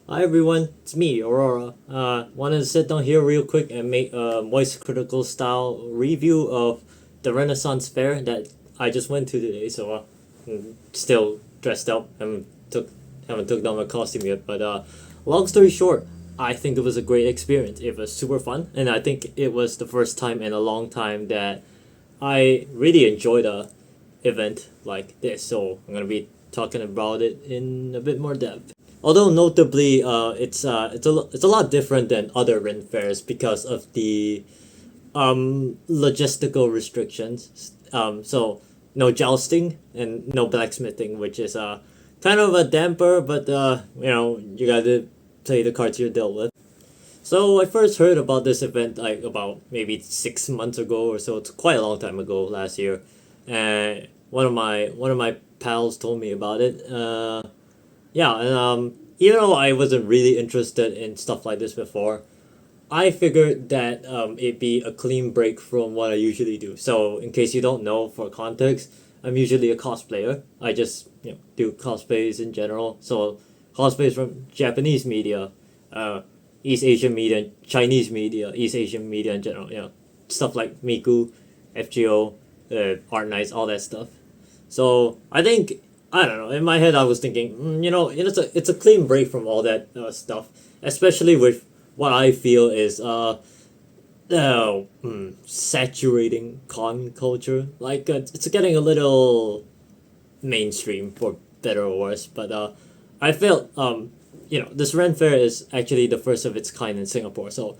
Hi everyone, it's me, Aurora. Wanted to sit down here real quick and make a voice critical style review of the Renaissance Fair that I just went to today. I'm still dressed up. Haven't took down my costume yet. But long story short, I think it was a great experience. It was super fun, and I think it was the first time in a long time that I really enjoyed a event like this. So I'm gonna be talking about it in a bit more depth. Although notably, it's a lot different than other Renfairs because of the logistical restrictions. So no jousting and no blacksmithing, which is kind of a damper, but you gotta play the cards you're dealt with. So I first heard about this event like about maybe 6 months ago or so. It's quite a long time ago, last year, and one of my pals told me about it. Yeah, and even though I wasn't really interested in stuff like this before, I figured that it'd be a clean break from what I usually do. So, in case you don't know, for context, I'm usually a cosplayer. I just do cosplays in general. So, cosplays from Japanese media, uh, East Asian media, Chinese media, East Asian media in general. Stuff like Miku, FGO, Art Nights, all that stuff. So I don't know. In my head, I was thinking, it's a clean break from all that stuff, especially with what I feel is saturating con culture. Like it's getting a little mainstream for better or worse. But I felt this Ren Fair is actually the first of its kind in Singapore. So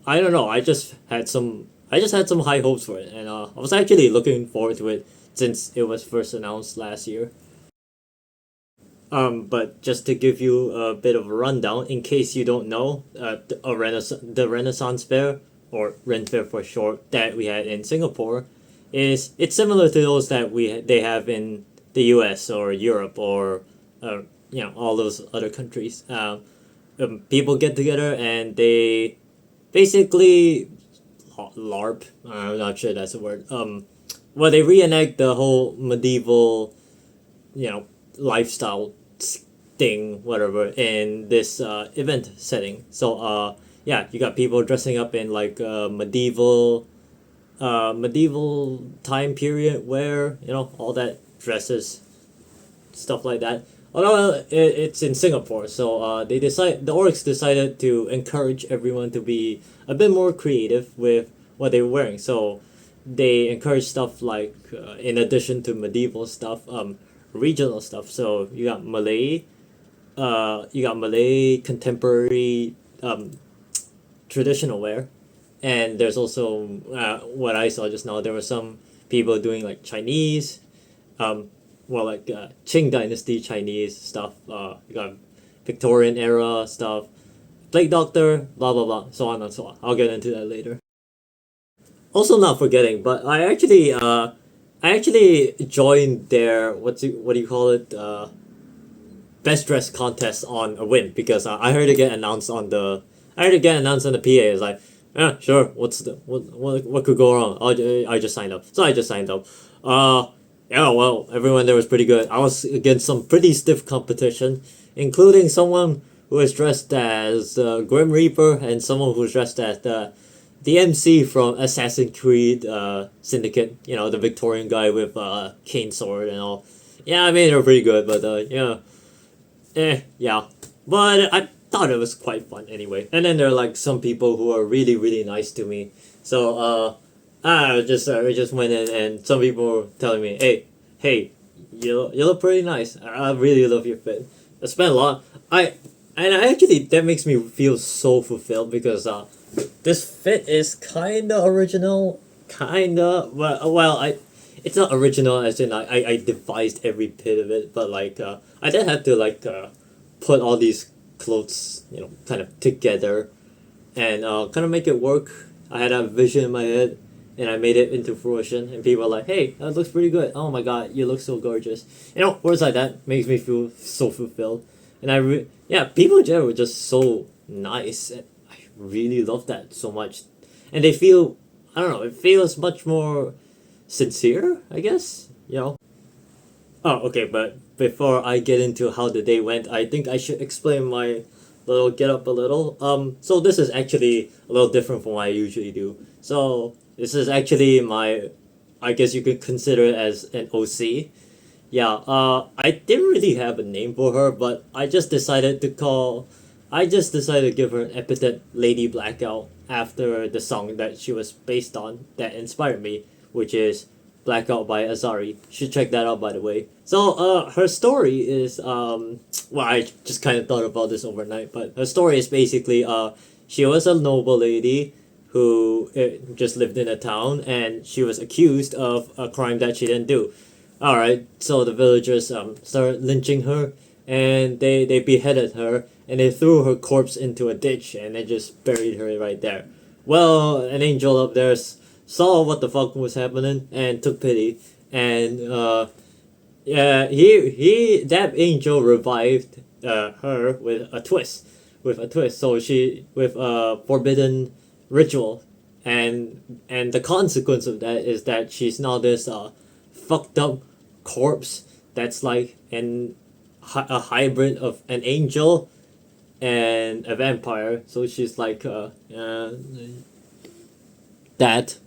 I don't know. I just had some high hopes for it, and I was actually looking forward to it since it was first announced last year. But just to give you a bit of a rundown, in case you don't know, the Renaissance Fair, or Ren Fair for short, that we had in Singapore, it's similar to those that they have in the U.S. or Europe or all those other countries. People get together and they basically LARP. I'm not sure that's a word. Well, they reenact the whole medieval, you know, lifestyle thing, whatever, in this event setting. So, yeah, you got people dressing up in like medieval time period wear, all that dresses, stuff like that. Although it's in Singapore, so the orcs decided to encourage everyone to be a bit more creative with what they were wearing. So they encourage stuff like, in addition to medieval stuff, regional stuff. So you got Malay contemporary traditional wear, and there's also what I saw just now. There were some people doing like Chinese, well, like Qing Dynasty Chinese stuff. You got Victorian era stuff, Plague Doctor, blah blah blah, so on and so on. I'll get into that later. Also, not forgetting, but I actually joined their what do you call it? Best dress contest on a whim because I heard it get announced on the PA. It's like, yeah, sure. What could go wrong? I just signed up. So I just signed up. Yeah, well, everyone there was pretty good. I was against some pretty stiff competition, including someone who was dressed as Grim Reaper and someone who was dressed as the MC from Assassin's Creed Syndicate. The Victorian guy with cane sword and all. Yeah, I mean they were pretty good, but yeah, yeah. But I thought it was quite fun anyway. And then there are like some people who are really really nice to me. So I just went in and some people were telling me, hey, you look pretty nice. I really love your fit. I spent a lot. I actually that makes me feel so fulfilled because this fit is kinda original, kinda. Well, it's not original as in I devised every bit of it, but like I did have to like put all these clothes kind of together and kind of make it work. I had a vision in my head and I made it into fruition, and people are like, hey, that looks pretty good. Oh my god, you look so gorgeous. Words like that makes me feel so fulfilled. And yeah, people in general were just so nice. And I really love that so much. And they feel, I don't know, it feels much more sincere, I guess. Oh, okay, but before I get into how the day went, I think I should explain my little get up a little. So this is actually a little different from what I usually do. So this is actually my, I guess you could consider it as an OC. Yeah, I didn't really have a name for her, but I just decided to give her an epithet Lady Blackout after the song that she was based on that inspired me, which is Blackout by Azari. You should check that out, by the way. So, her story is, well, I just kind of thought about this overnight, but her story is basically, she was a noble lady who just lived in a town, and she was accused of a crime that she didn't do. Alright, so the villagers started lynching her, and they beheaded her, and they threw her corpse into a ditch, and they just buried her right there. Well, an angel up there saw what the fuck was happening and took pity, and yeah, that angel revived her with a twist. So she with a forbidden ritual, and the consequence of that is that she's now this fucked up corpse that's like a hybrid of an angel and a vampire. So she's like that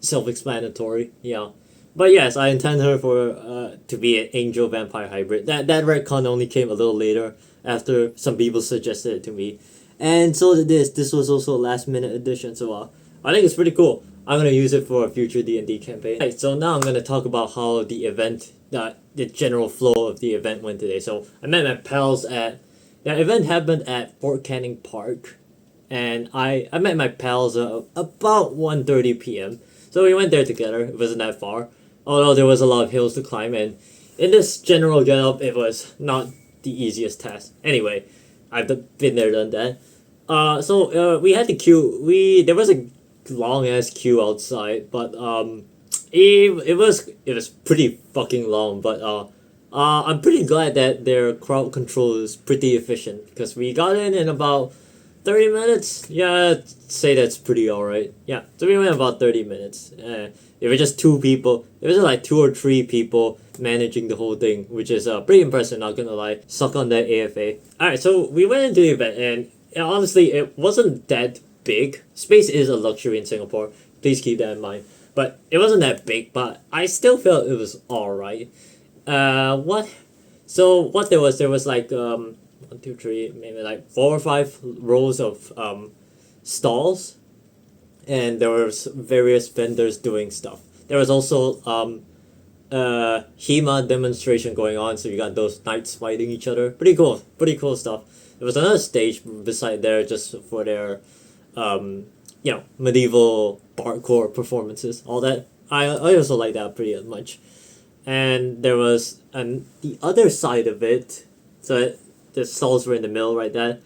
self-explanatory. Yeah, but yes, I intend her for to be an angel vampire hybrid. That retcon only came a little later after some people suggested it to me, and so did this was also a last minute addition. So I think it's pretty cool. I'm gonna use it for a future D&D campaign. Right, so now I'm gonna talk about how the general flow of the event went today. So I met my pals at the event happened at Fort Canning Park, and I met my pals about 1:30 p.m. So we went there together. It wasn't that far, although there was a lot of hills to climb, and in this general getup, it was not the easiest task. Anyway, I've been there, done that. So we had to queue. There was a long ass queue outside, but it was pretty fucking long. But I'm pretty glad that their crowd control is pretty efficient because we got in about 30 minutes. Yeah, I'd say that's pretty alright. Yeah, so we went about 30 minutes. It was just two people. It was like two or three people managing the whole thing, which is pretty impressive, not gonna lie. Suck on that AFA. Alright, so we went into the event, and honestly, it wasn't that big. Space is a luxury in Singapore. Please keep that in mind. But it wasn't that big, but I still felt it was alright. What? So what there was like one, two, three, maybe like 4 or 5 rows of stalls, and there was various vendors doing stuff. There was also HEMA demonstration going on, so you got those knights fighting each other. Pretty cool stuff. There was another stage beside there just for their medieval parkour performances, all that. I also like that pretty much. And there was the other side of it, so the stalls were in the middle right there,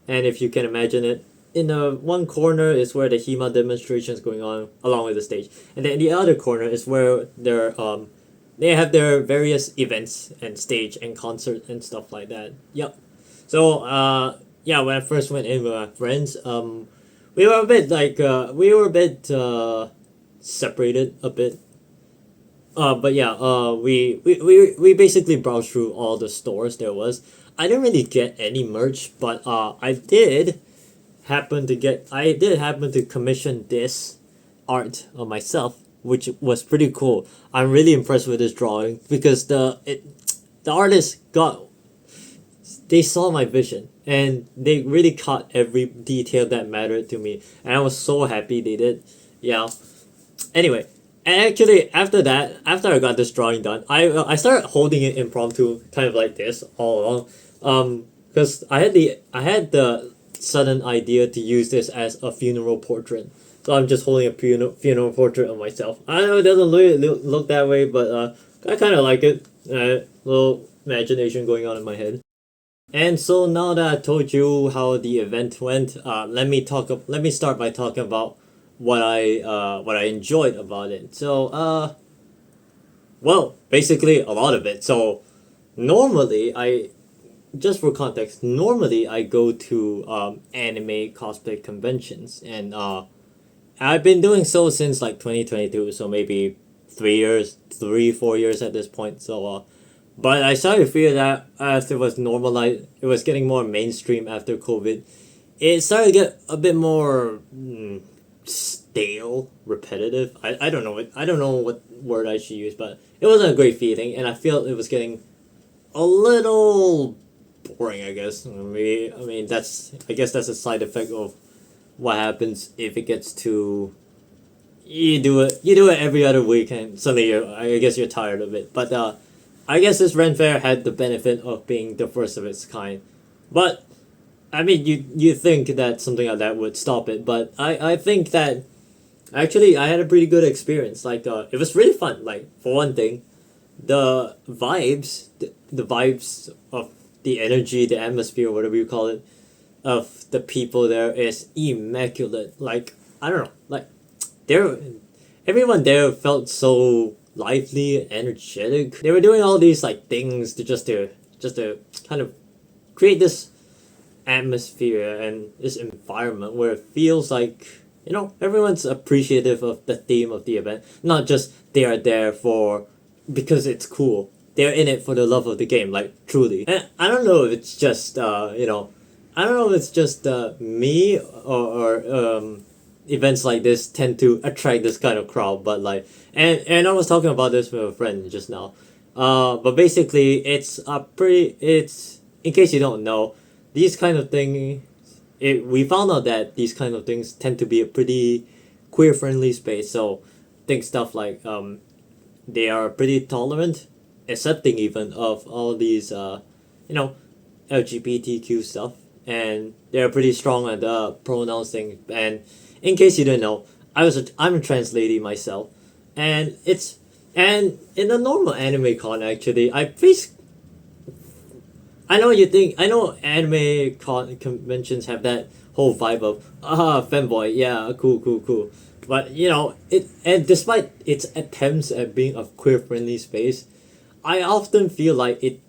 and if you can imagine it, in the one corner is where the HEMA demonstration is going on along with the stage, and then in the other corner is where they have their various events and stage and concert and stuff like that. Yep. So yeah, when I first went in with my friends, we were a bit separated a bit. But yeah, we basically browsed through all the stores there was. I didn't really get any merch, but I did happen to commission this art of myself, which was pretty cool. I'm really impressed with this drawing because the artist they saw my vision and they really caught every detail that mattered to me, and I was so happy they did. Yeah. Anyway, and actually after I got this drawing done, I started holding it impromptu, kind of like this all along, because I had the sudden idea to use this as a funeral portrait. So I'm just holding a funeral portrait of myself. I know it doesn't look that way, but I kind of like it. Little imagination going on in my head. And so now that I told you how the event went, let me start by talking about what I enjoyed about it. So well, basically a lot of it. So normally just for context, normally I go to anime cosplay conventions, and I've been doing so since like 2022, so maybe 3 years, 3 4 years at this point. So But I started to feel that as it was normalized, it was getting more mainstream after COVID. It started to get a bit more stale, repetitive. I don't know it. I don't know what word I should use, but it wasn't a great feeling, and I feel it was getting a little boring. I guess. I mean that's I guess that's a side effect of what happens if it gets too. You do it every other week, and suddenly I guess you're tired of it. But I guess this Renfaire had the benefit of being the first of its kind. But I mean, you think that something like that would stop it, but I think that actually I had a pretty good experience. Like it was really fun. Like for one thing, the vibes of the energy, the atmosphere, whatever you call it, of the people there is immaculate. Like I don't know, like there, everyone there felt so lively, energetic. They were doing all these like things to kind of create this atmosphere and this environment where it feels like everyone's appreciative of the theme of the event, not just they are there for because it's cool. They're in it for the love of the game, like truly. And I don't know if it's just I don't know if it's just me or events like this tend to attract this kind of crowd, but like and I was talking about this with a friend just now. But basically it's a pretty it's in case you don't know, these kind of thing we found out that these kind of things tend to be a pretty queer friendly space. So think stuff like they are pretty tolerant, accepting even of all these you know LGBTQ stuff, and they're pretty strong at pronouns thing. And in case you didn't know, I'm a trans lady myself, and in a normal anime con actually I know anime conventions have that whole vibe of fanboy, yeah, cool, but it, and despite its attempts at being a queer friendly space, I often feel like it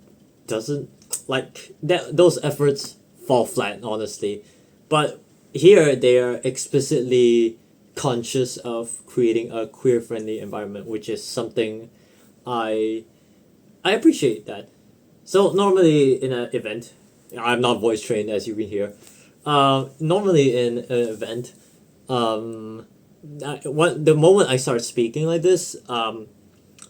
doesn't, like that those efforts fall flat, honestly. But here they are explicitly conscious of creating a queer friendly environment, which is something I I appreciate that. So normally in an event, I'm not voice trained as you can hear. Normally in an event, the moment I start speaking like this,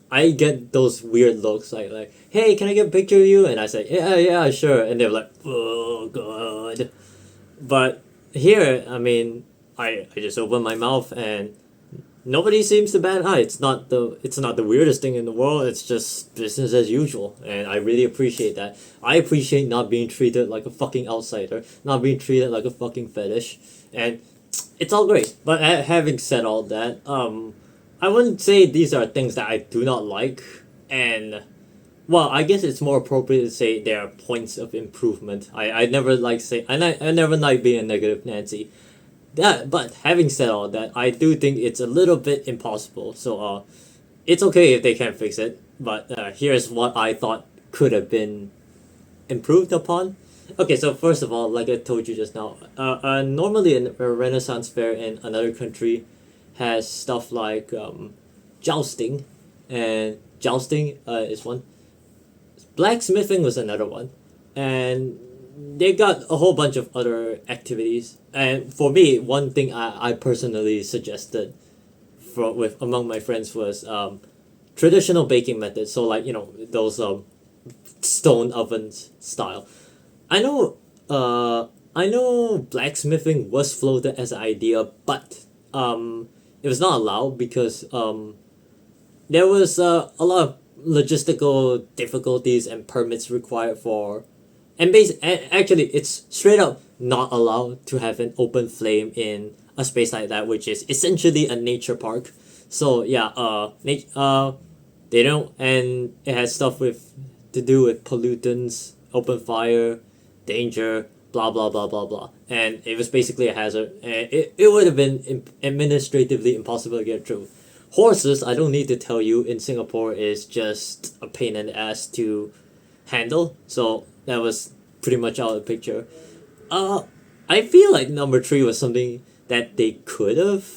I get those weird looks like, hey, can I get a picture of you? And I say, yeah, sure. And they're like, oh god. But here, I mean, I just open my mouth and nobody seems to bat an eye. It's not the weirdest thing in the world. It's just business as usual, and I really appreciate that. I appreciate not being treated like a fucking outsider, not being treated like a fucking fetish, and it's all great. But having said all that, I wouldn't say these are things that I do not like, and well, I guess it's more appropriate to say there are points of improvement. I never like say I never like being a negative Nancy. But having said all that, I do think it's a little bit impossible. So it's okay if they can't fix it. But here's what I thought could have been improved upon. Okay, so first of all, like I told you just now, normally a Renaissance fair in another country has stuff like jousting, and jousting is one. Blacksmithing was another one, and they got a whole bunch of other activities. And for me, one thing I personally suggested with among my friends was traditional baking methods. So like those stone ovens style. I know I know blacksmithing was floated as an idea, but it was not allowed because there was a lot of logistical difficulties and permits required for, and actually it's straight up not allowed to have an open flame in a space like that, which is essentially a nature park. So yeah, they don't, and it has stuff with to do with pollutants, open fire, danger, blah blah blah blah blah, and it was basically a hazard, and it would have been administratively impossible to get through. Horses, I don't need to tell you, in Singapore is just a pain in the ass to handle, so that was pretty much out of the picture. Uh, I feel like number three was something that they could have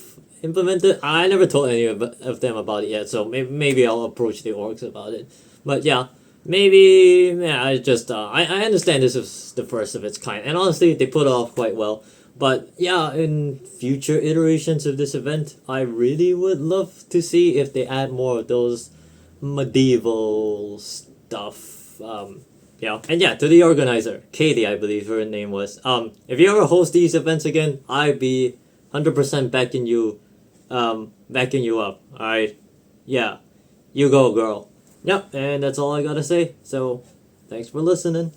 implemented. I never told any of them about it yet, so maybe I'll approach the orgs about it. But yeah, maybe yeah, I just I understand this is the first of its kind, and honestly, they put it off quite well. But yeah, in future iterations of this event, I really would love to see if they add more of those medieval stuff. Yeah, and yeah, to the organizer, Katie, I believe her name was. If you ever host these events again, I'd be 100% backing you up. All right, yeah, you go, girl. Yep, and that's all I gotta say. So, thanks for listening.